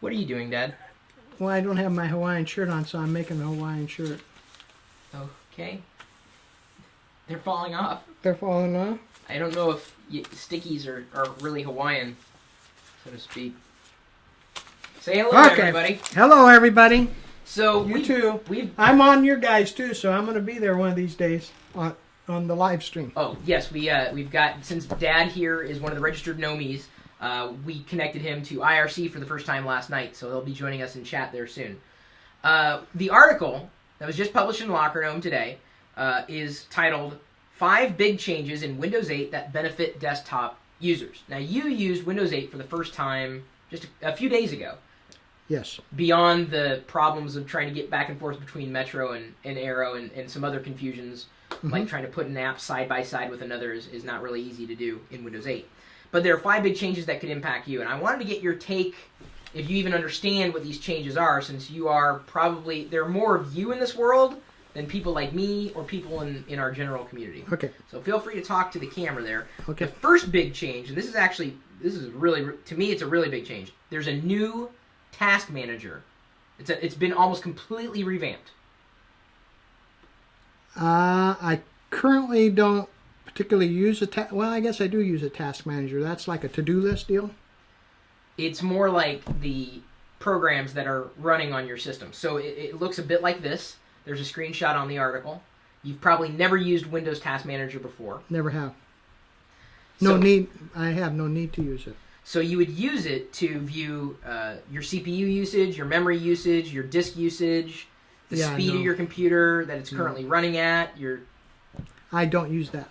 What are you doing, Dad? Well, I don't have my Hawaiian shirt on, so I'm making a Hawaiian shirt. Okay. They're falling off. They're falling off? I don't know if stickies are really Hawaiian, so to speak. Say hello, everybody. Hello, everybody. So you too. I'm on your guys too, so I'm going to be there one of these days on the live stream. Oh yes, we've got, since Dad here is one of the registered Nomies, we connected him to IRC for the first time last night, so he'll be joining us in chat there soon. The article that was just published in Locker Gnome today is titled 5 Big Changes in Windows 8 That Benefit Desktop Users. Now, you used Windows 8 for the first time just a few days ago. Yes. Beyond the problems of trying to get back and forth between Metro and Aero and some other confusions, like trying to put an app side by side with another is not really easy to do in Windows 8. But there are 5 big changes that could impact you, and I wanted to get your take, if you even understand what these changes are, since you are probably, there are more of you in this world than people like me or people in our general community. Okay. So feel free to talk to the camera there. Okay. The first big change, and this is really, to me, it's a really big change. There's a new task manager. It's been almost completely revamped. I currently don't particularly use well, I guess I do use a task manager. That's like a to-do list deal. It's more like the programs that are running on your system. So it looks a bit like this. There's a screenshot on the article. You've probably never used Windows Task Manager before. Never have. No need. I have no need to use it. So you would use it to view your CPU usage, your memory usage, your disk usage, the speed of your computer that it's currently running at. I don't use that.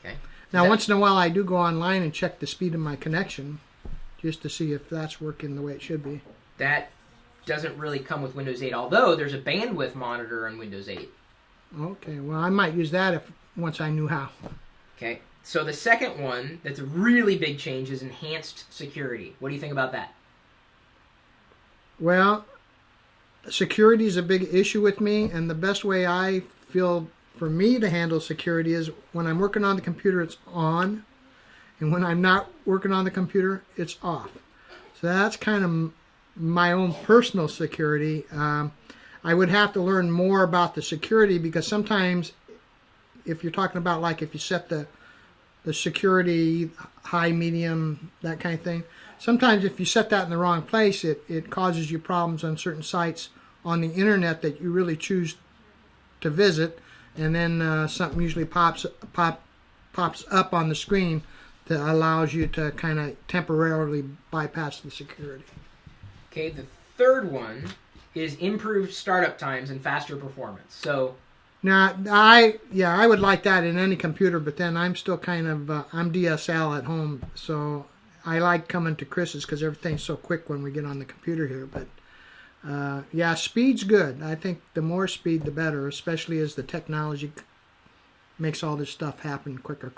Okay. Now, once in a while, I do go online and check the speed of my connection, just to see if that's working the way it should be. That doesn't really come with Windows 8, although there's a bandwidth monitor on Windows 8. Okay. Well, I might use that once I knew how. Okay. So the second one that's a really big change is enhanced security. What do you think about that? Well, security is a big issue with me, and the best way I feel for me to handle security is when I'm working on the computer, it's on, and when I'm not working on the computer, it's off. So that's kind of my own personal security. I would have to learn more about the security, because sometimes if you're talking about, like, if you set the security high, medium, that kind of thing, sometimes if you set that in the wrong place, it causes you problems on certain sites on the internet that you really choose to visit, and then something usually pops up on the screen that allows you to kind of temporarily bypass the security. Okay, the third one is improved startup times and faster performance. So now, I would like that in any computer, but then I'm still kind of, I'm DSL at home, so I like coming to Chris's because everything's so quick when we get on the computer here. But yeah, speed's good. I think the more speed, the better, especially as the technology makes all this stuff happen quicker.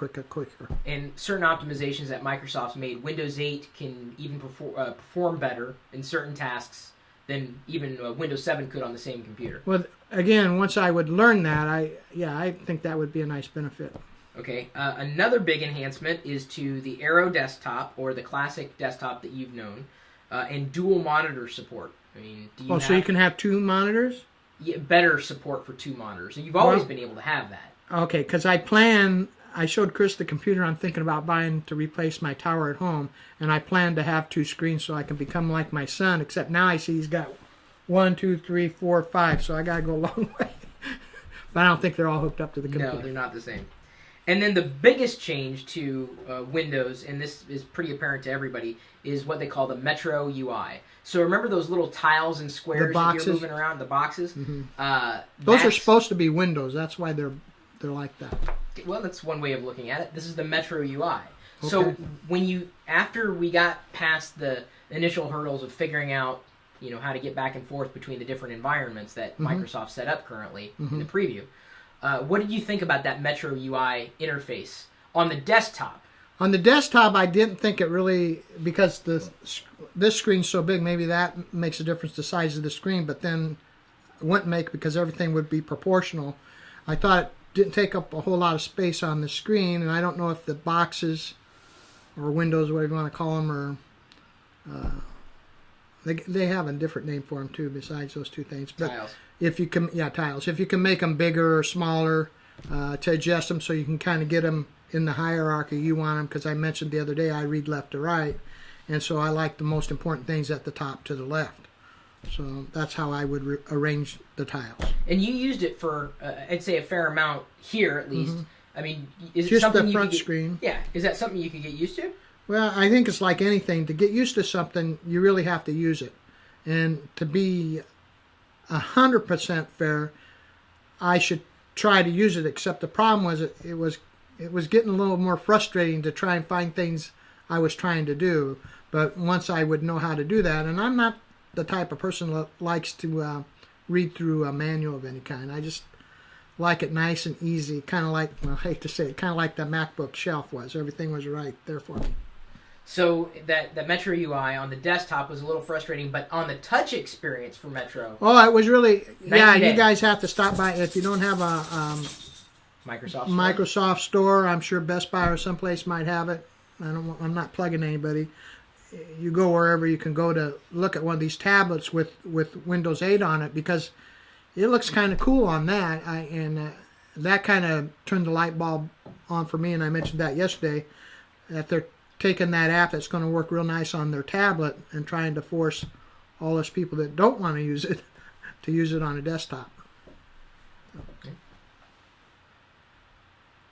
And certain optimizations that Microsoft's made, Windows 8 can even perform better in certain tasks than even Windows 7 could on the same computer. Well, again, once I would learn that, I think that would be a nice benefit. Okay, another big enhancement is to the Aero desktop, or the classic desktop that you've known, and dual monitor support. I mean, so you can have 2 monitors? Yeah, better support for 2 monitors. And you've always been able to have that. Okay, because I showed Chris the computer I'm thinking about buying to replace my tower at home, and I plan to have 2 screens so I can become like my son, except now I see he's got 1, 2, 3, 4, 5, so I got to go a long way. But I don't think they're all hooked up to the computer. No, they're not the same. And then the biggest change to Windows, and this is pretty apparent to everybody, is what they call the Metro UI. So remember those little tiles and squares that you're moving around, the boxes? Mm-hmm. Those are supposed to be windows. That's why they're like that. Well, that's one way of looking at it. This is the Metro UI. Okay. So after we got past the initial hurdles of figuring out, how to get back and forth between the different environments that Microsoft set up currently in the preview, what did you think about that Metro UI interface on the desktop? On the desktop, I didn't think it really, because this screen's so big, maybe that makes a difference, the size of the screen, but then it wouldn't make, because everything would be proportional. I thought it didn't take up a whole lot of space on the screen, and I don't know if the boxes or windows, whatever you want to call them, They have a different name for them too, besides those two things. But Tiles. if you can, tiles. If you can make them bigger or smaller to adjust them, so you can kind of get them in the hierarchy you want them. Because I mentioned the other day I read left to right, and so I like the most important things at the top to the left. So that's how I would arrange the tiles. And you used it for, I'd say, a fair amount here, at least. I mean, is it Just something the you front could get, screen. Yeah, is that something you could get used to? Well, I think it's like anything. To get used to something, you really have to use it. And to be 100% fair, I should try to use it. Except the problem was it was getting a little more frustrating to try and find things I was trying to do. But once I would know how to do that, and I'm not the type of person that likes to read through a manual of any kind. I just like it nice and easy, kind of like, well, I hate to say it, kind of like the MacBook shelf was. Everything was right there for me. So that Metro UI on the desktop was a little frustrating, but on the touch experience for Metro, Oh, it was really, yeah, Night and you day. guys have to stop by. If you don't have a Microsoft Store. Microsoft Store, I'm sure Best Buy or someplace might have it. I'm not plugging anybody. You go wherever you can go to look at one of these tablets with Windows 8 on it, because it looks kind of cool on that. That kind of turned the light bulb on for me, and I mentioned that yesterday, that they're taking that app that's going to work real nice on their tablet and trying to force all those people that don't want to use it to use it on a desktop.